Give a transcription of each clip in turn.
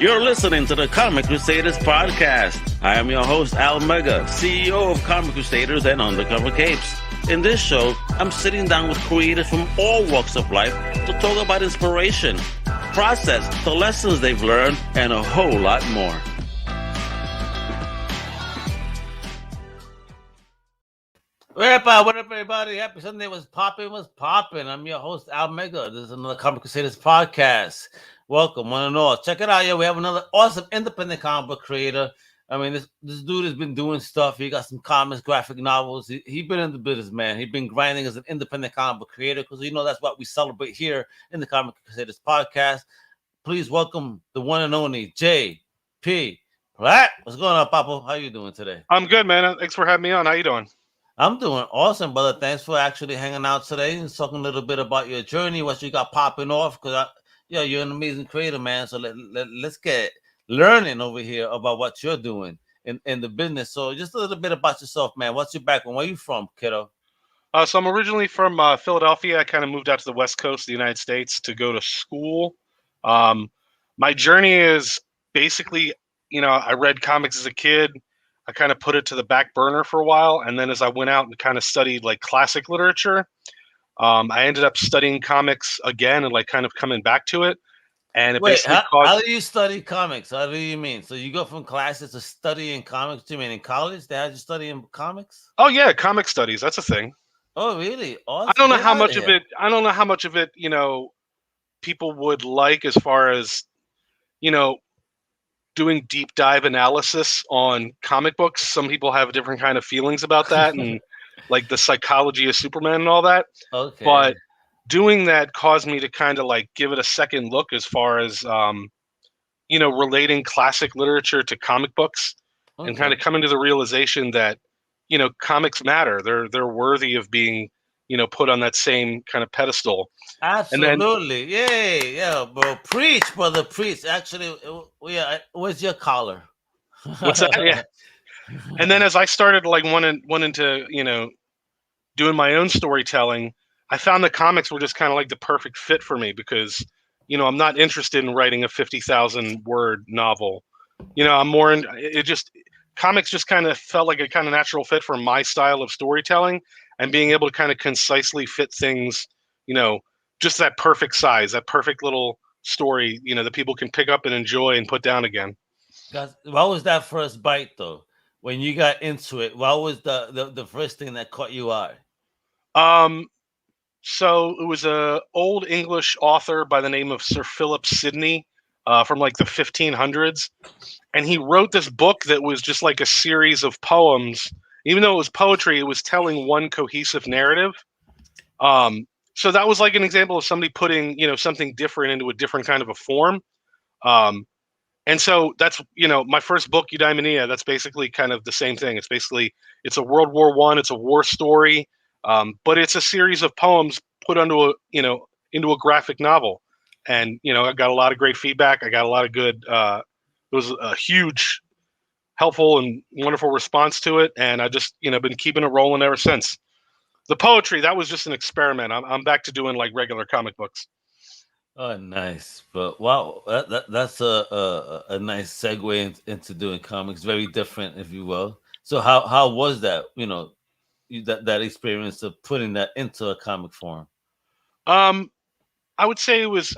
You're listening to the Comic Crusaders Podcast. I am your host, Al Mega, CEO of Comic Crusaders and Undercover Capes. In this show, I'm sitting down with creators from all walks of life to talk about inspiration, process, the lessons they've learned, and a whole lot more. What up, everybody? Happy Sunday. Was popping. I'm your host, Al Mega. This is another Comic Crusaders Podcast. Welcome, one and all. Check it out, yo. We have another awesome independent comic book creator. I mean, this dude has been doing stuff. He got some comics, graphic novels. He been in the business, man. He's been grinding as an independent comic book creator because, you know, that's what we celebrate here in the Comic Crusaders Podcast. Please welcome the one and only J.P. Plack. What's going on, Papa? How you doing today? I'm good, man. Thanks for having me on. How you doing? I'm doing awesome, brother. Thanks for actually hanging out today and talking a little bit about your journey, what you got popping off. Because you're an amazing creator, man. So let's get learning over here about what you're doing in the business. So just a little bit about yourself, man. What's your background? Where you from, kiddo? So I'm originally from Philadelphia. I kind of moved out to the West Coast of the United States to go to school. My journey is basically, I read comics as a kid. I kind of put it to the back burner for a while. And then as I went out and kind of studied like classic literature, I ended up studying comics again and like kind of coming back to it. And it basically how do you study comics? How do you mean? So you go from classes to studying comics? Do you mean in college they had you studying comics? Oh yeah, comic studies. That's a thing. Oh really? Awesome. I don't know how much of it, people would like as far as, doing deep dive analysis on comic books. Some people have different kind of feelings about that and like the psychology of Superman and all that. Okay. But doing that caused me to kind of like give it a second look as far as, relating classic literature to comic books and kind of coming to the realization that, comics matter. They're worthy of being, put on that same kind of pedestal. Absolutely. Yeah, bro. Preach, brother, preach. Actually, where's your collar? What's that? Yeah. And then as I started like wanting to, doing my own storytelling, I found that comics were just kind of like the perfect fit for me because, I'm not interested in writing a 50,000 word novel. I'm more in comics just kind of felt like a kind of natural fit for my style of storytelling and being able to kind of concisely fit things, just that perfect size, that perfect little story, that people can pick up and enjoy and put down again. What was that first bite though? When you got into it, what was the first thing that caught you eye? So it was a old English author by the name of Sir Philip Sidney, from like the 1500s. And he wrote this book that was just like a series of poems. Even though it was poetry, it was telling one cohesive narrative. So that was like an example of somebody putting, something different into a different kind of a form. And so that's, my first book, Eudaimonia, that's basically kind of the same thing. It's a World War I, it's a war story, but it's a series of poems put into a graphic novel. And, I got a lot of great feedback. I got a lot of good, it was a huge, helpful and wonderful response to it. And I just, been keeping it rolling ever since. The poetry, that was just an experiment. I'm back to doing like regular comic books. Oh, nice. But wow, that's a nice segue into doing comics. Very different, if you will. So how was that, that experience of putting that into a comic form? I would say it was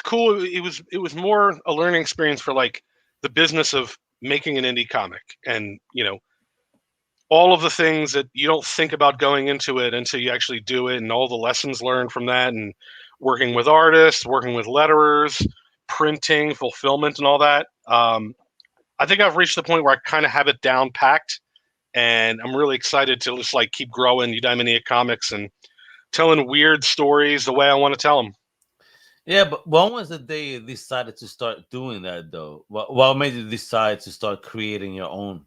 cool. It was more a learning experience for like the business of making an indie comic and, all of the things that you don't think about going into it until you actually do it and all the lessons learned from that and working with artists, working with letterers, printing, fulfillment and all that. I think I've reached the point where I kind of have it down packed and I'm really excited to just like keep growing Eudaimonia comics and telling weird stories the way I want to tell them. Yeah, but when was the day you decided to start doing that, though? What made you decide to start creating your own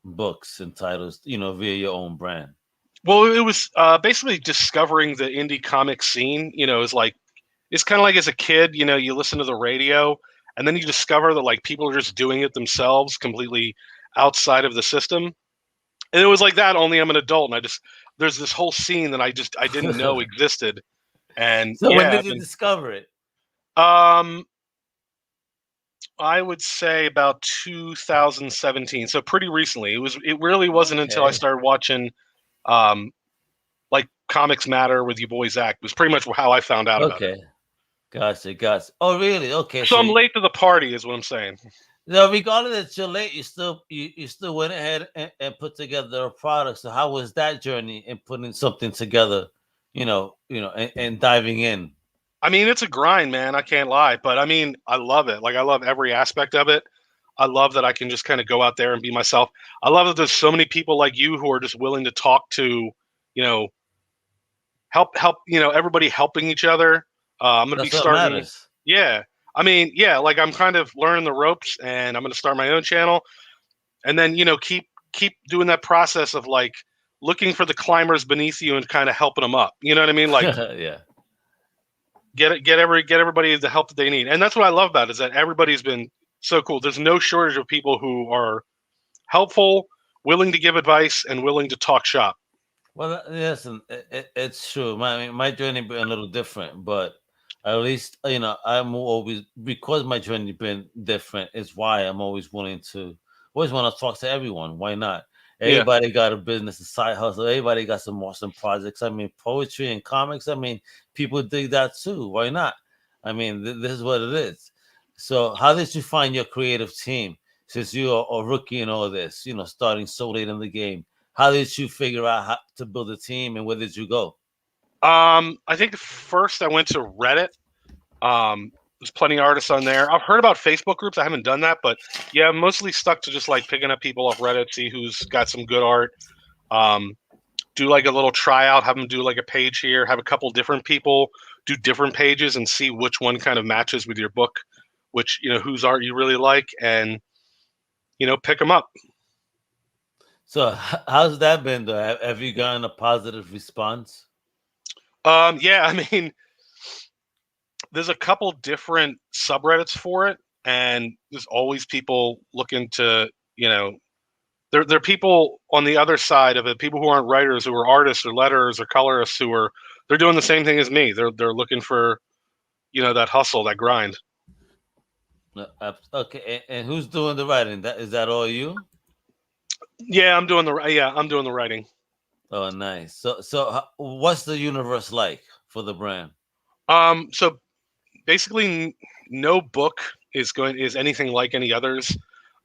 books and titles, via your own brand? Well, it was basically discovering the indie comic scene. It's kind of like as a kid, you listen to the radio and then you discover that like people are just doing it themselves completely outside of the system. And it was like that, only I'm an adult. And there's this whole scene that I didn't know existed. And so when did you discover it? I would say about 2017, so pretty recently. It really wasn't until I Okay. started watching um, like Comics Matter with your boy Zach. It was pretty much how I found out about it. Okay. Gotcha. Gotcha. Oh, really? Okay. So So, I'm late to the party, is what I'm saying. now, regardless that you're late, you still went ahead and put together a product. So, how was that journey in putting something together? And diving in. I mean, it's a grind, man. I can't lie, but I mean, I love it. Like, I love every aspect of it. I love that I can just kind of go out there and be myself. I love that there's so many people like you who are just willing to talk to, you know, help, everybody helping each other. I'm gonna be That's what starting. matters. Yeah, I mean, yeah, like I'm kind of learning the ropes, and I'm gonna start my own channel, and then keep doing that process of like looking for the climbers beneath you and kind of helping them up. You know what I mean? Like Yeah. get everybody the help that they need, and that's what I love about it, is that everybody's been so cool. There's no shortage of people who are helpful, willing to give advice, and willing to talk shop. Well, listen, it's true. My journey been a little different, but at least I'm always, because my journey been different. Is why I'm always willing to always want to talk to everyone. Why not? Yeah. Everybody got a business, a side hustle. Everybody got some awesome projects. I mean, poetry and comics. I mean, people dig that too. Why not? I mean, this is what it is. So, how did you find your creative team? Since you're a rookie in all this, starting so late in the game, how did you figure out how to build a team, and where did you go? I think first I went to Reddit. There's plenty of artists on there. I've heard about Facebook groups. I haven't done that, but yeah, I'm mostly stuck to just like picking up people off Reddit, see who's got some good art. Um, do like a little tryout, have them do like a page here, have a couple different people do different pages and see which one kind of matches with your book, which, whose art you really like, and, pick them up. So, how's that been, though? Have you gotten a positive response? Yeah, I mean, there's a couple different subreddits for it, and there's always people looking to, there are people on the other side of it, people who aren't writers, who are artists or letters or colorists, they're doing the same thing as me. They're looking for, that hustle, that grind. Okay, and who's doing the writing? That all you? Yeah, I'm doing the writing. Oh, nice. So what's the universe like for the brand? So basically, no book is anything like any others.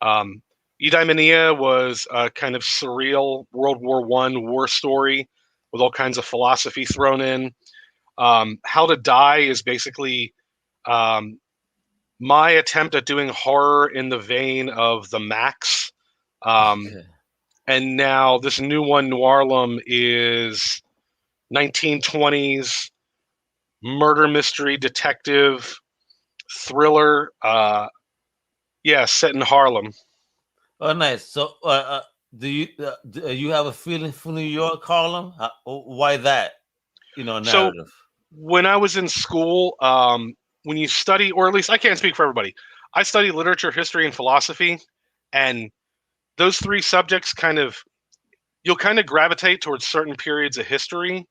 Um, Eudaimonia was a kind of surreal World War I war story with all kinds of philosophy thrown in. How to Die is basically um, my attempt at doing horror in the vein of the Max. Um, Okay. and now this new one, Noirlem, is 1920s murder mystery detective thriller. Yeah, set in Harlem. Oh, nice. So, do you have a feeling for New York, Harlem? Why that? So Narrative. when I was in school, when you study, or at least I can't speak for everybody, I study literature, history, and philosophy, and those three subjects you'll kind of gravitate towards certain periods of history.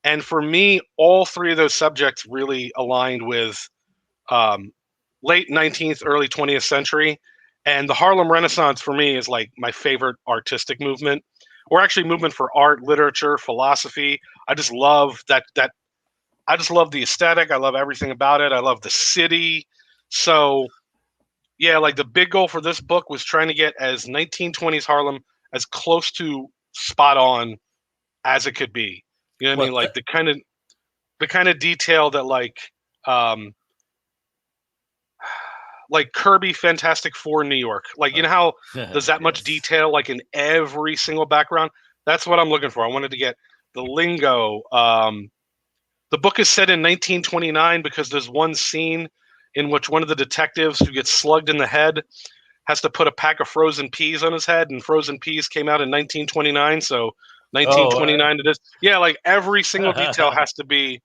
And for me, all three of those subjects really aligned with um, late 19th, early 20th century. And the Harlem Renaissance for me is like my favorite artistic movement, or actually movement for art, literature, philosophy. I just love that I just love the aesthetic. I love everything about it. I love the city. So yeah, like the big goal for this book was trying to get as 1920s Harlem as close to spot on as it could be. You know what I mean? What? Like the kind of detail that um like Kirby Fantastic Four New York. Like, you know how there's that much Yes. detail like in every single background? That's what I'm looking for. I wanted to get the lingo. The book is set in 1929 because there's one scene in which one of the detectives who gets slugged in the head has to put a pack of frozen peas on his head, and frozen peas came out in 1929. So Oh, 1929 to this. Yeah, like every single detail has to be.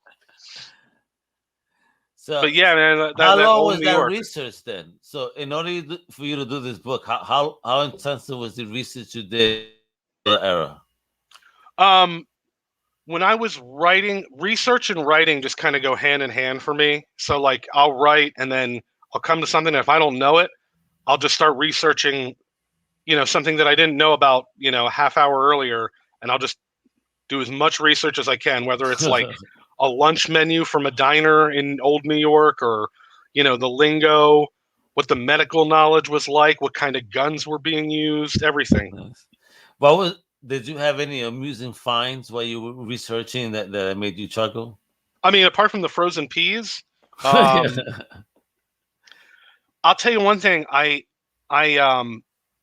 so But yeah, man, that how that long old was New that York. research then? So, in order for you to do this book, how intensive was the research you did for the era? Um, when I was writing, research and writing just kind of go hand in hand for me. So like I'll write and then I'll come to something, and if I don't know it, I'll just start researching, something that I didn't know about, a half hour earlier, and I'll just do as much research as I can, whether it's like a lunch menu from a diner in old New York, or, the lingo, what the medical knowledge was like, what kind of guns were being used, everything. Nice. Did you have any amusing finds while you were researching that made you chuckle? I mean, apart from the frozen peas, I'll tell you one thing. I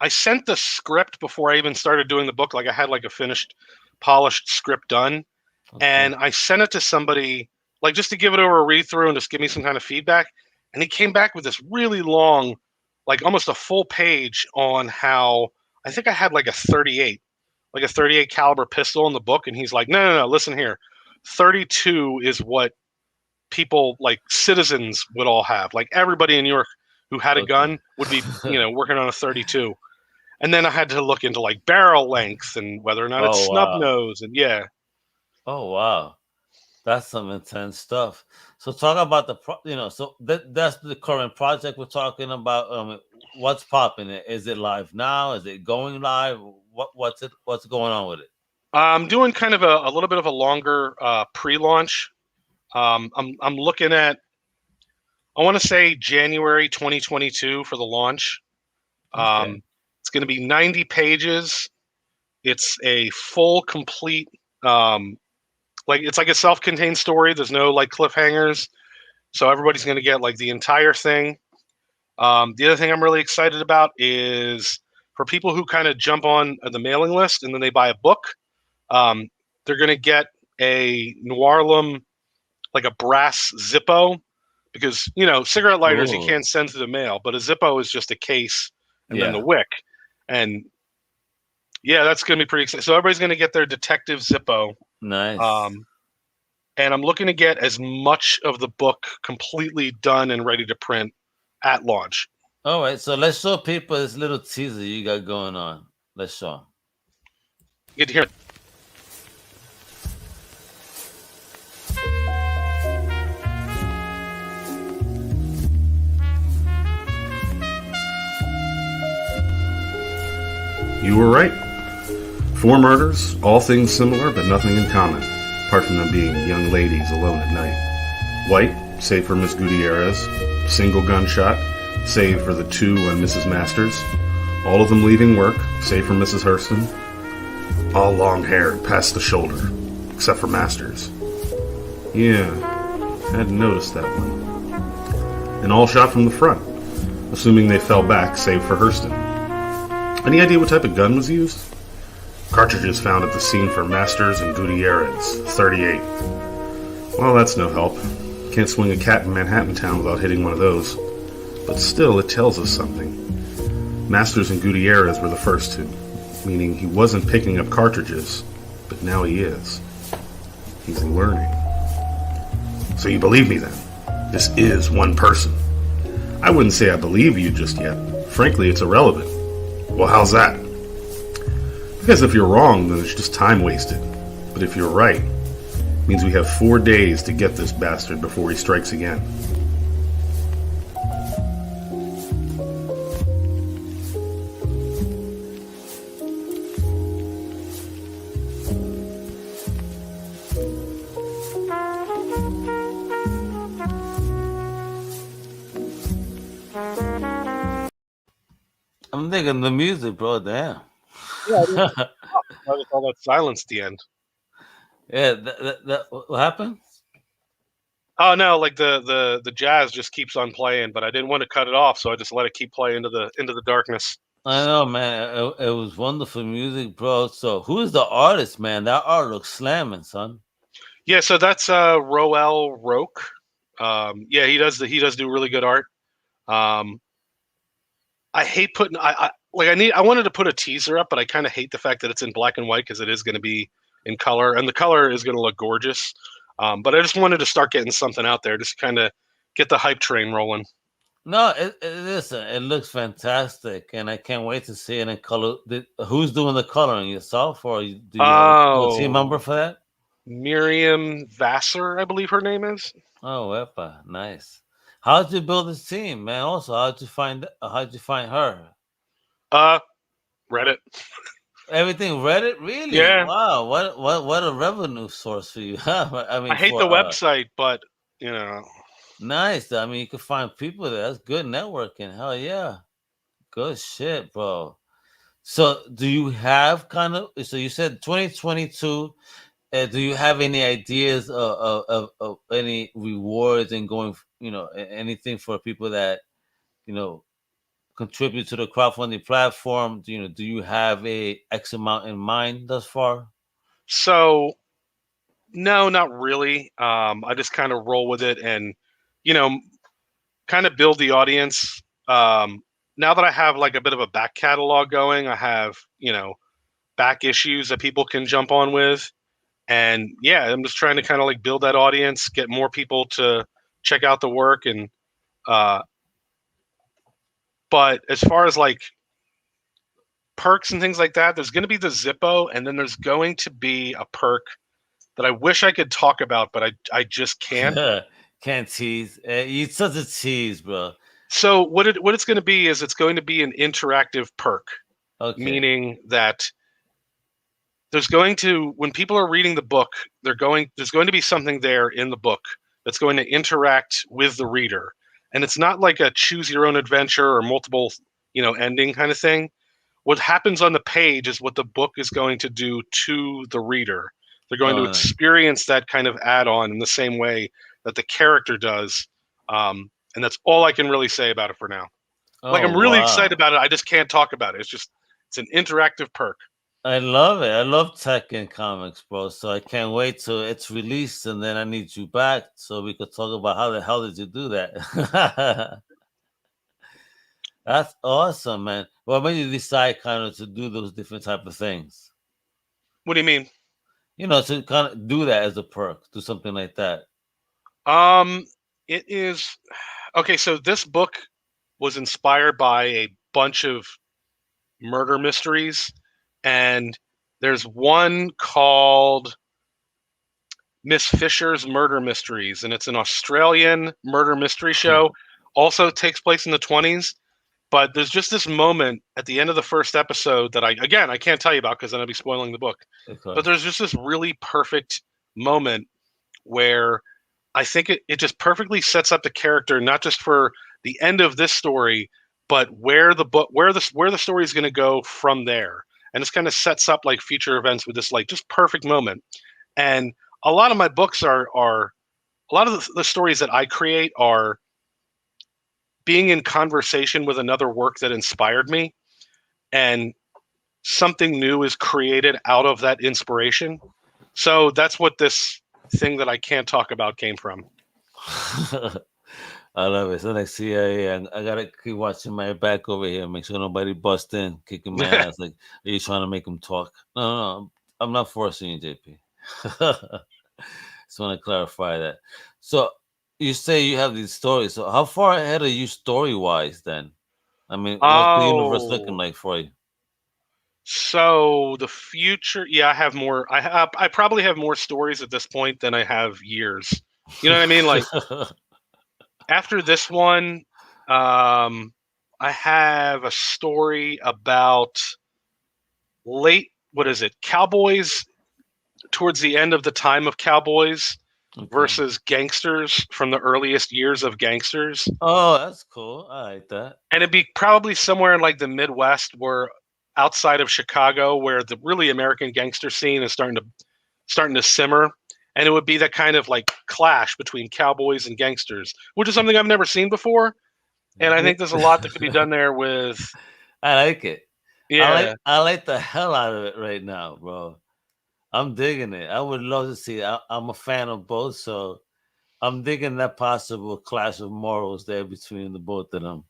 sent the script before I even started doing the book. Like, I had like a finished, polished script done, and I sent it to somebody, like, just to give it over a read through and just give me some kind of feedback. And he came back with this really long, like almost a full page on how I think I had like a 38 caliber pistol in the book, and he's like, no, listen here, 32 is what people, like citizens, would all have. Like, everybody in New York who had a gun would be, working on a 32. And then I had to look into like barrel length and whether or not it's snub nose, and yeah. Oh wow, that's some intense stuff. So talk about that's the current project we're talking about. What's popping? Is it live now? Is it going live? What's going on with it? I'm doing kind of a little bit of a longer pre-launch. I'm looking at, I want to say January 2022 for the launch. It's going to be 90 pages. It's a full, complete, it's like a self-contained story. There's no like cliffhangers, so everybody's going to get like the entire thing. The other thing I'm really excited about is for people who kind of jump on the mailing list and then they buy a book, they're going to get a Noirlem, like a brass Zippo, because cigarette lighters you can't send through the mail, but a Zippo is just a case and then the wick. And yeah, that's going to be pretty exciting. So everybody's going to get their detective Zippo. Nice. And I'm looking to get as much of the book completely done and ready to print at launch. All right, so let's show people this little teaser you got going on. Let's show them. Get to hear it. You were right. 4 murders, all things similar but nothing in common, apart from them being young ladies alone at night. White, save for Miss Gutierrez. Single gunshot, save for the 2 on Mrs. Masters. All of them leaving work, save for Mrs. Hurston. All long-haired, past the shoulder, except for Masters. Yeah, hadn't noticed that one. And all shot from the front, assuming they fell back, save for Hurston. Any idea what type of gun was used? Cartridges found at the scene for Masters and Gutierrez, 38. Well, that's no help. Can't swing a cat in Manhattan town without hitting one of those. But still, it tells us something. Masters and Gutierrez were the first 2, meaning he wasn't picking up cartridges, but now he is. He's learning. So you believe me then? This is one person. I wouldn't say I believe you just yet. Frankly, it's irrelevant. Well, how's that? Because if you're wrong, then it's just time wasted. But if you're right, it means we have 4 days to get this bastard before he strikes again. I'm thinking the music, bro. Damn. Yeah, I all that silence at the end. Yeah, what happened? Oh no, like the jazz just keeps on playing, but I didn't want to cut it off, so I just let it keep playing into the darkness. I know, man. It was wonderful music, bro. So who's the artist, man? That art looks slamming, son. Yeah, so that's Roel Roque. Yeah, he does do really good art. I hate putting I wanted to put a teaser up, but I kind of hate the fact that it's in black and white because it is going to be in color, and the color is going to look gorgeous. But I just wanted to start getting something out there, just kind of get the hype train rolling. No, listen, it looks fantastic, and I can't wait to see it in color. Who's doing the coloring, yourself, or do you have a team member for that? Miriam Vassar, I believe her name is. Oh, epa, nice. How'd you build this team, man? Also, how'd you find her? Reddit. Everything Reddit, really? Yeah. Wow, what a revenue source for you. I mean, I hate for the website, but you know. nice. I mean, you can find people there. That's good networking. Hell yeah, good shit, bro. So, do you have kind of? So you said 2022. Do you have any ideas of any rewards and going? Anything for people that you know contribute to the crowdfunding platform? Do you have a X amount in mind thus far? So no, not really. I just kind of roll with it and, you know, kind of build the audience. Now that I have like a bit of a back catalog going, I have, back issues that people can jump on with. And yeah, I'm just trying to kind of like build that audience, get more people to check out the work. Uh, but as far as like perks and things like that, there's going to be the Zippo, and then there's going to be a perk that I wish I could talk about, but I just can't. Can't tease. You such a tease, bro. So what it's going to be is it's going to be an interactive perk, Okay. meaning that there's going to, when people are reading the book, there's going to be something there in the book that's going to interact with the reader, and it's not like a choose your own adventure or multiple ending kind of thing. What happens on the page is what the book is going to do to the reader. They're going to experience that kind of add-on in the same way that the character does. And that's all I can really say about it for now. Like, I'm really excited about it. I just can't talk about it. It's an interactive perk. I love it. I love tech and comics, bro. So I can't wait till it's released, and then I need you back so we could talk about how the hell did you do that. That's awesome, man. What made you decide kind of to do those different type of things? What do you mean? To kind of do that as a perk, do something like that. It is okay. So this book was inspired by a bunch of murder mysteries, and there's one called Miss Fisher's Murder Mysteries, and it's an Australian murder mystery show. Also takes place in the 20s. But there's just this moment at the end of the first episode that I can't tell you about because then I'll be spoiling the book. But there's just this really perfect moment where I think it just perfectly sets up the character, not just for the end of this story, but where the story is going to go from there. And it's kind of sets up like future events with this like just perfect moment. And a lot of my books are a lot of the stories that I create are being in conversation with another work that inspired me, and something new is created out of that inspiration. So that's what this thing that I can't talk about came from. I love it. So like CIA, I gotta keep watching my back over here, make sure nobody bust in, kicking my ass. Like, are you trying to make them talk? No, I'm not forcing you, JP. Just want to clarify that. So you say you have these stories. So how far ahead are you story-wise then? I mean, what's the universe looking like for you? So the future, yeah, I have more. I probably have more stories at this point than I have years. You know what I mean? Like after this one, I have a story about Cowboys towards the end of the time of Cowboys. Okay. Versus gangsters from the earliest years of gangsters. Oh, that's cool. I like that. And it'd be probably somewhere in like the Midwest, where outside of Chicago, where the really American gangster scene is starting to simmer. And it would be that kind of like clash between cowboys and gangsters, which is something I've never seen before. And I think there's a lot that could be done there with. I like it. Yeah. I like the hell out of it right now, bro. I'm digging it. I would love to see it. I'm a fan of both, so I'm digging that possible clash of morals there between the both of them.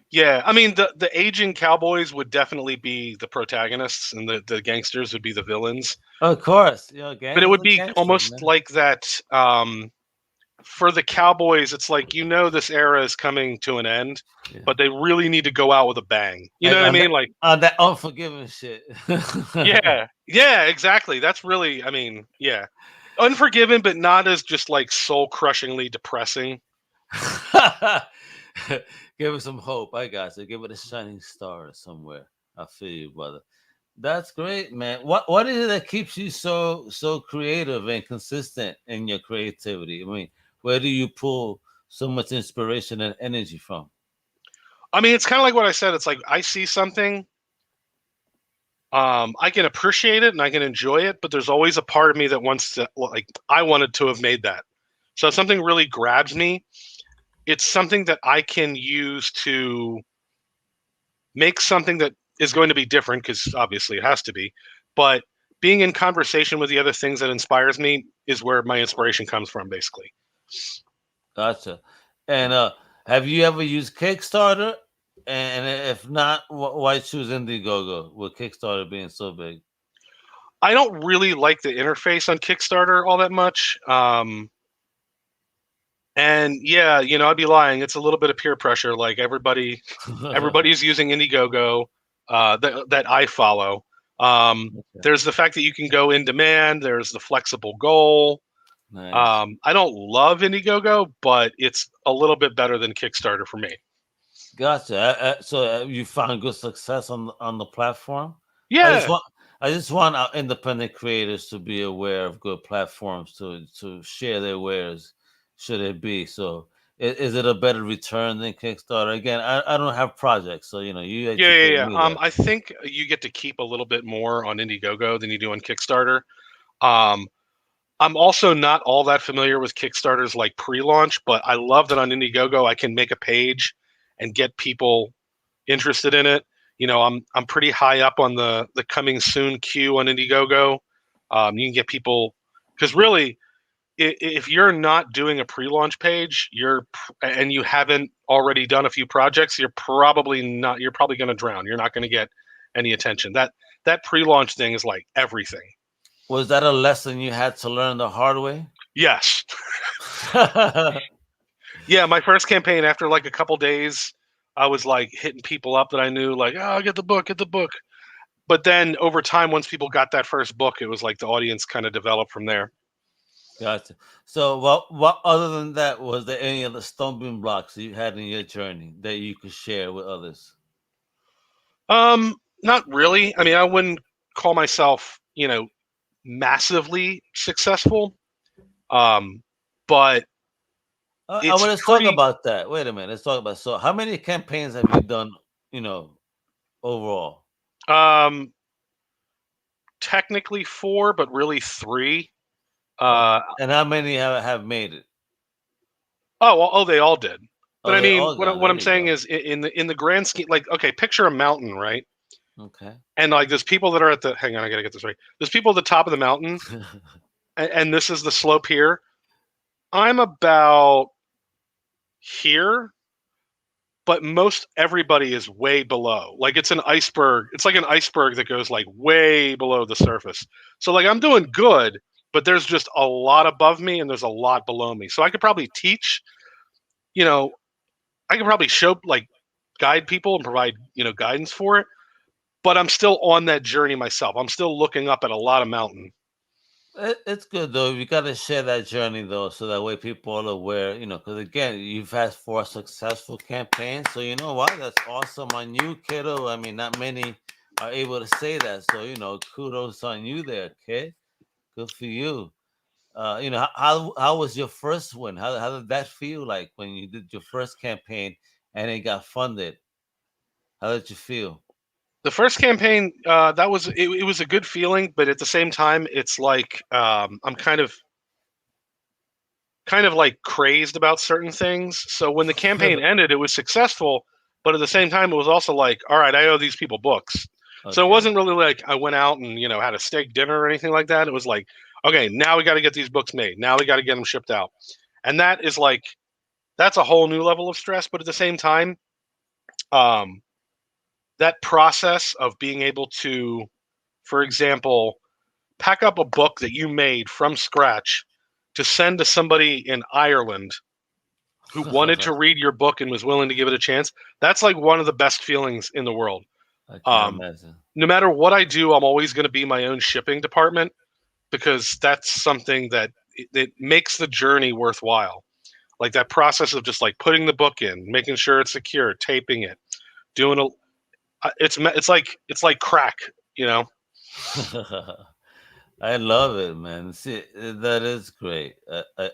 Yeah, I mean the aging cowboys would definitely be the protagonists, and the gangsters would be the villains. Of course, but it would be almost like that. For the cowboys, it's like this era is coming to an end, but they really need to go out with a bang. You know what I mean? Like on that Unforgiven shit. yeah, exactly. That's really, I mean, yeah, Unforgiven, but not as just like soul crushingly depressing. Give it some hope. I got you. Give it a shining star somewhere. I feel you, brother. That's great, man. What is it that keeps you so creative and consistent in your creativity? I mean, where do you pull so much inspiration and energy from? I mean, it's kind of like what I said. It's like I see something, I can appreciate it and I can enjoy it, but there's always a part of me that wants to, like, I wanted to have made that. So if something really grabs me, it's something that I can use to make something that is going to be different, because obviously it has to be. But being in conversation with the other things that inspires me is where my inspiration comes from, basically. Gotcha. And have you ever used Kickstarter? And if not, why choose Indiegogo with Kickstarter being so big? I don't really like the interface on Kickstarter all that much. And yeah, I'd be lying. It's a little bit of peer pressure. Like everybody's using Indiegogo that I follow. There's the fact that you can go in demand. There's the flexible goal. Nice. I don't love Indiegogo, but it's a little bit better than Kickstarter for me. Gotcha. So you found good success on the platform? Yeah. I just want our independent creators to be aware of good platforms to share their wares, should it be. So is it a better return than Kickstarter? Again, I don't have projects, so you educate Yeah. me there. I think you get to keep a little bit more on Indiegogo than you do on Kickstarter. Um, I'm also not all that familiar with Kickstarter's like pre-launch, but I love that on Indiegogo I can make a page and get people interested in it. I'm pretty high up on the coming soon queue on Indiegogo. You can get people, because really, if you're not doing a pre-launch page, and you haven't already done a few projects, you're probably going to drown. You're not going to get any attention. That pre-launch thing is like everything. Was that a lesson you had to learn the hard way? Yes. Yeah, my first campaign, after like a couple days, I was like hitting people up that I knew, like, oh, get the book. But then over time, once people got that first book, it was like the audience kind of developed from there. Gotcha. So what other than that, was there any other stumbling blocks you had in your journey that you could share with others? Not really. I mean, I wouldn't call myself, massively successful. But I want to talk about that. Wait a minute. Let's talk about, so how many campaigns have you done, overall? Technically 4, but really 3. And how many have made it? Oh, they all did. But I they mean, all done. what I'm saying is, in the grand scheme, like, okay, picture a mountain, right? Okay. And like, there's people that are at the, hang on, I gotta get this right. There's people at the top of the mountain, and this is the slope here. I'm about here, but most everybody is way below. Like, it's an iceberg. It's like an iceberg that goes like way below the surface. So like, I'm doing good, but there's just a lot above me and there's a lot below me. So I could probably teach, I could probably show, like, guide people and provide, guidance for it. But I'm still on that journey myself. I'm still looking up at a lot of mountain. It's good though. You got to share that journey though, so that way people are aware. Because again, you've had 4 successful campaigns, so you know what? That's awesome on you, kiddo. I mean, not many are able to say that, so kudos on you there, kid. Good for you. How was your first one? How did that feel like when you did your first campaign and it got funded? How did you feel? The first campaign, that was it was a good feeling, but at the same time, it's like, I'm kind of like crazed about certain things. So when the campaign ended, it was successful, but at the same time, it was also like, all right, I owe these people books. Okay. So it wasn't really like I went out and had a steak dinner or anything like that. It was like, okay, now we got to get these books made. Now we got to get them shipped out, and that is like, that's a whole new level of stress. But at the same time, that process of being able to, for example, pack up a book that you made from scratch to send to somebody in Ireland who wanted to read your book and was willing to give it a chance, that's like one of the best feelings in the world. I can imagine. No matter what I do, I'm always going to be my own shipping department, because that's something that it makes the journey worthwhile. Like that process of just like putting the book in, making sure it's secure, taping it, doing it's like crack, you know. I love it, man. See, that is great.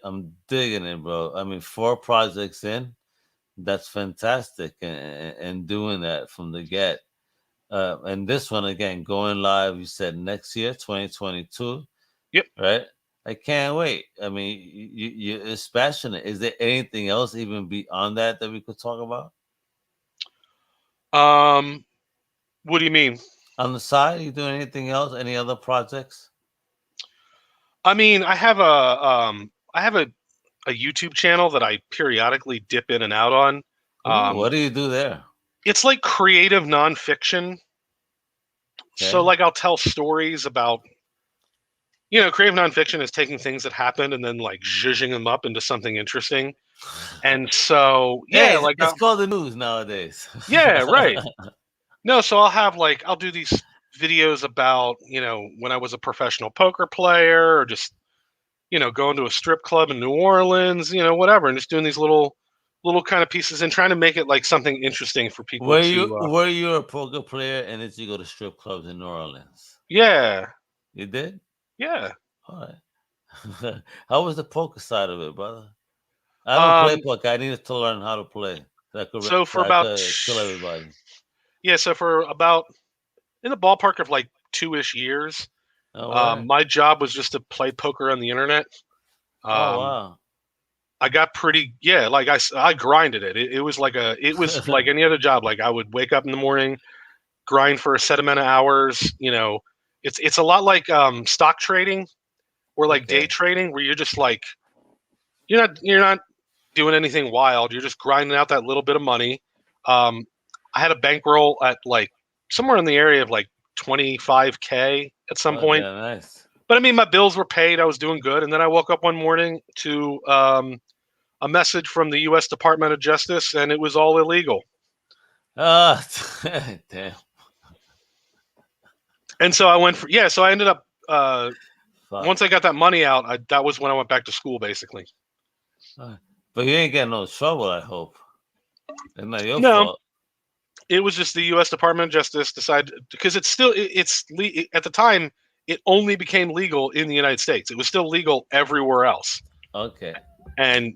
I'm digging it, bro. I mean, 4 projects in, that's fantastic, and doing that from the get. And this one again, going live. You said next year, 2022. Yep. Right. I can't wait. I mean, it's passionate. Is there anything else even beyond that we could talk about? What do you mean? On the side, you doing anything else? Any other projects? I mean, I have a YouTube channel that I periodically dip in and out on. Ooh, what do you do there? It's like creative nonfiction. Okay. So like I'll tell stories about, creative nonfiction is taking things that happened and then like zhuzhing them up into something interesting. And so yeah, like it's called the news nowadays. Yeah, right. No, so I'll do these videos about, when I was a professional poker player, or just, going to a strip club in New Orleans, whatever, and just doing these little kind of pieces and trying to make it like something interesting for people. Were you a poker player and did you go to strip clubs in New Orleans? Yeah. You did? Yeah. All right. How was the poker side of it, brother? I don't play poker. I needed to learn how to play. So for about kill everybody. Yeah, so for about in the ballpark of like 2-ish years, my job was just to play poker on the internet. Oh wow! I got pretty like I grinded it. It was like like any other job. Like I would wake up in the morning, grind for a set amount of hours. It's a lot like stock trading or like day trading, where you're just like you're not doing anything wild. You're just grinding out that little bit of money. I had a bankroll at like somewhere in the area of like $25K at some point. Yeah, nice. But I mean, my bills were paid. I was doing good. And then I woke up one morning to a message from the U.S. Department of Justice, and it was all illegal. Damn. And so I went so I ended up, once I got that money out, that was when I went back to school, basically. But you ain't getting no trouble, I hope. It's not your fault. It was just the U.S. Department of Justice decided, because it's at the time, it only became legal in the United States. It was still legal everywhere else. Okay. And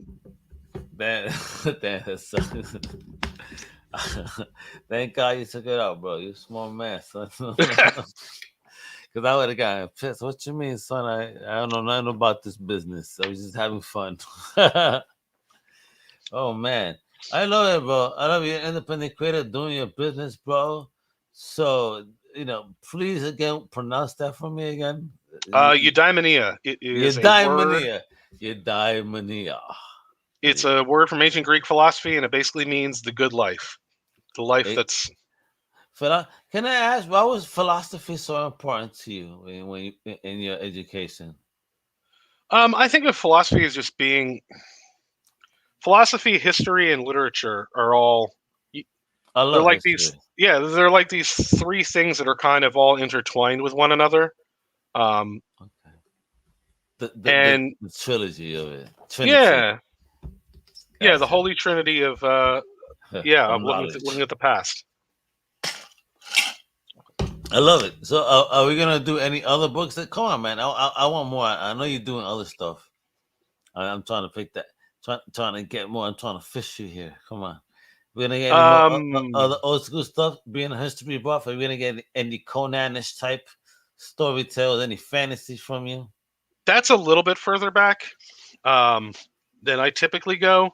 thank God you took it out, bro. You're a smart man, son. Because I would have gotten pissed. What you mean, son? I don't know nothing about this business. I was just having fun. Oh, man. I love it, bro. I love you, independent creator, doing your business, bro. So, please again pronounce that for me again. Eudaimonia. It is Eudaimonia. Eudaimonia. It's a word from ancient Greek philosophy, and it basically means the good life, the life that's. Can I ask, why was philosophy so important to you when you, in your education? I think of philosophy as just being. Philosophy, history, and literature are all. I love like history. they're like these 3 things that are kind of all intertwined with one another. Okay. The trilogy of it. Trinity. Yeah. Yeah, the Holy Trinity of of looking at the past. I love it. So, are we gonna do any other books? Come on, man. I want more. I know you're doing other stuff. I'm trying to pick that. Trying to get more. I'm trying to fish you here. Come on. We're gonna get any more other old school stuff. Being a history buff, are we gonna get any Conan-ish type story tales? Any fantasy from you? That's a little bit further back than I typically go.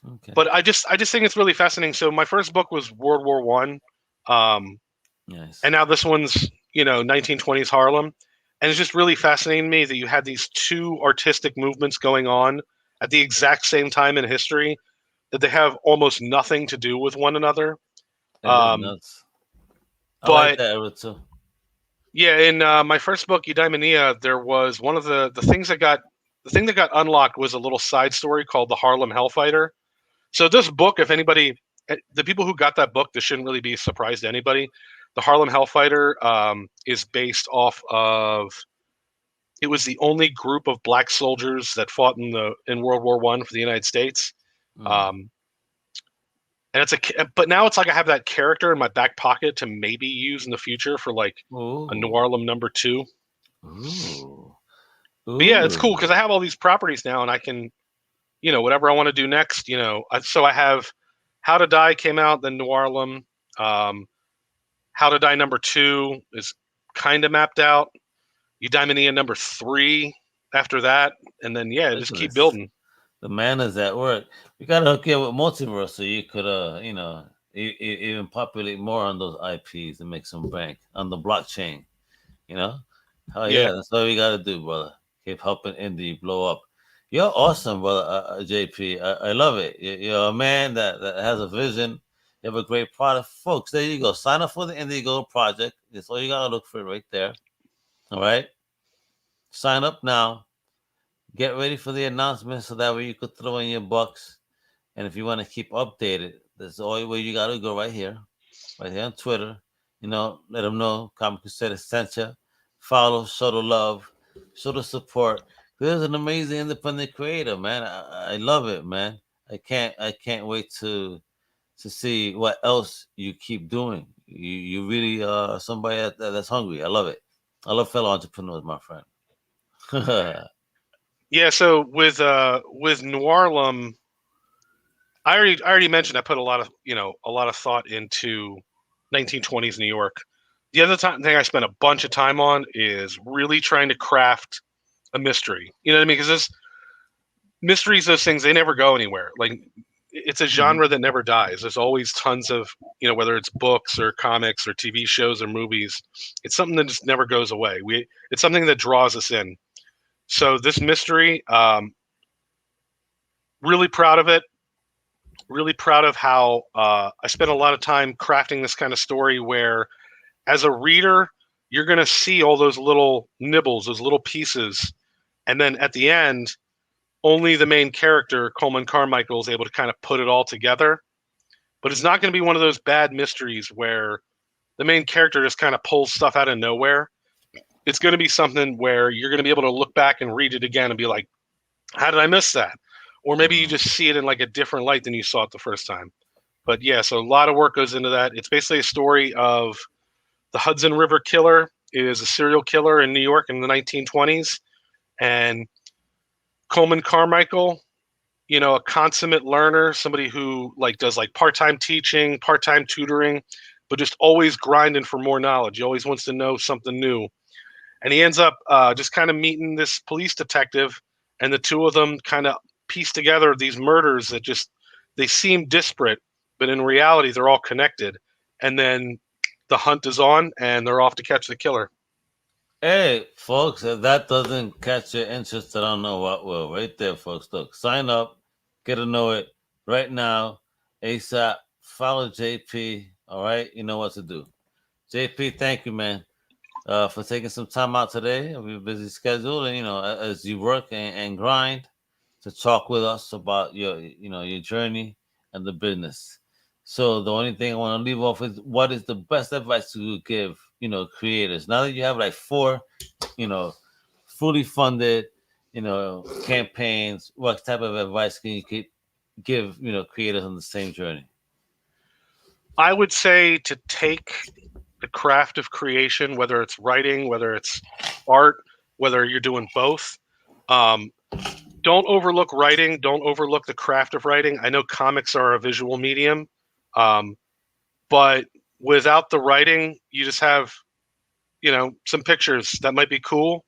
Okay. But I just think it's really fascinating. So my first book was World War I. Nice. And now this one's 1920s Harlem, and it's just really fascinating to me that you had these 2 artistic movements going on at the exact same time in history, that they have almost nothing to do with one another. Nuts. I like that era too. Yeah, in my first book, Eudaimonia, there was one of the things that got unlocked was a little side story called the Harlem Hellfighter. So this book, if anybody, the people who got that book, this shouldn't really be a surprise to anybody. The Harlem Hellfighter is based off of. It was the only group of black soldiers that fought in World War I for the United States. And but now it's like I have that character in my back pocket to maybe use in the future for like a Noirlum #2. Ooh. But yeah, it's cool because I have all these properties now, and I can, whatever I want to do next. So I have How to Die came out, then Noirlum. How to Die #2 is kind of mapped out. Eudaimonia #3 after that, and then just keep building. The man is at work. We gotta hook you up with Multiverse so you could, even populate more on those IPs and make some bank on the blockchain. Hell yeah, that's what we gotta do, brother. Keep helping indie blow up. You're awesome, brother, JP. I love it. You're a man that has a vision. You have a great product, folks. There you go. Sign up for the Indiegogo project. That's all you gotta look for right there. All right. Sign up now. Get ready for the announcement so that way you could throw in your bucks. And if you want to keep updated, that's the only way you got to go right here on Twitter. Let them know Comic Crusaders sent you. Follow, show the love, show the support. There's an amazing independent creator, man. I love it, man. I can't wait to see what else you keep doing. You really are somebody that's hungry. I love it. I love fellow entrepreneurs, my friend. Yeah, so with Noirlum, I already mentioned I put a lot of thought into 1920s New York. The other thing I spent a bunch of time on is really trying to craft a mystery. You know what I mean? Because mysteries, those things, they never go anywhere. Like, it's a genre that never dies. There's always tons of, whether it's books or comics or TV shows or movies, it's something that just never goes away. It's something that draws us in. So this mystery, really proud of it. Really proud of how I spent a lot of time crafting this kind of story where, as a reader, you're going to see all those little nibbles, those little pieces. And then at the end, only the main character, Coleman Carmichael, is able to kind of put it all together. But it's not going to be one of those bad mysteries where the main character just kind of pulls stuff out of nowhere. It's going to be something where you're going to be able to look back and read it again and be like, how did I miss that? Or maybe you just see it in like a different light than you saw it the first time. But yeah, so a lot of work goes into that. It's basically a story of the Hudson River Killer is a serial killer in New York in the 1920s. And Coleman Carmichael, a consummate learner, somebody who does part-time teaching, part-time tutoring, but just always grinding for more knowledge. He always wants to know something new. And he ends up just kind of meeting this police detective, and the two of them kind of piece together these murders that they seem disparate, but in reality, they're all connected. And then the hunt is on, and they're off to catch the killer. Hey, folks, if that doesn't catch your interest, I don't know what will. Right there, folks. Look, sign up, get to know it right now, ASAP. Follow JP. All right, you know what to do. JP, thank you, man. For taking some time out today of your busy schedule, and as you work and grind, to talk with us about your journey and the business. So the only thing I want to leave off is, what is the best advice you give creators now that you have 4 fully funded campaigns? What type of advice can you give creators on the same journey? I would say to take the craft of creation, whether it's writing, whether it's art, whether you're doing both. Don't overlook writing. Don't overlook the craft of writing. I know comics are a visual medium, but without the writing, you just have, some pictures that might be cool,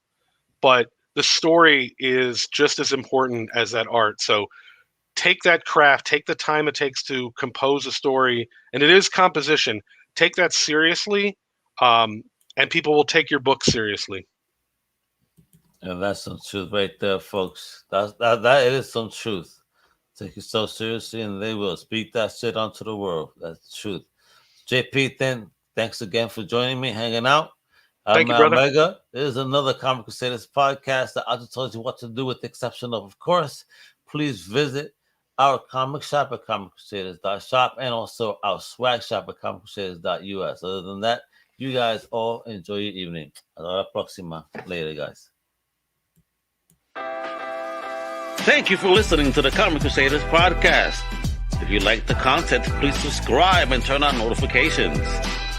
but the story is just as important as that art. So take that craft, take the time it takes to compose a story, and it is composition. Take that seriously, and people will take your book seriously. And that's some truth right there, folks. That is some truth. Take yourself seriously, and they will speak that shit onto the world. That's the truth. JP, then, thanks again for joining me, hanging out. Thank you, brother. Omega. This is another Comic Crusaders podcast that I just told you what to do, with the exception of course, please visit our comic shop at comiccrusaders.shop and also our swag shop at comiccrusaders.us. Other than that, you guys all enjoy your evening. Hasta la próxima. Later, guys. Thank you for listening to the Comic Crusaders Podcast. If you like the content, please subscribe and turn on notifications.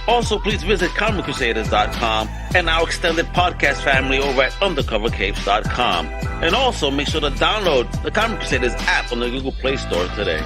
Also, please visit comiccrusaders.shop and our extended podcast family over at undercovercapes.com. And also, make sure to download the Comic Crusaders app on the Google Play Store today.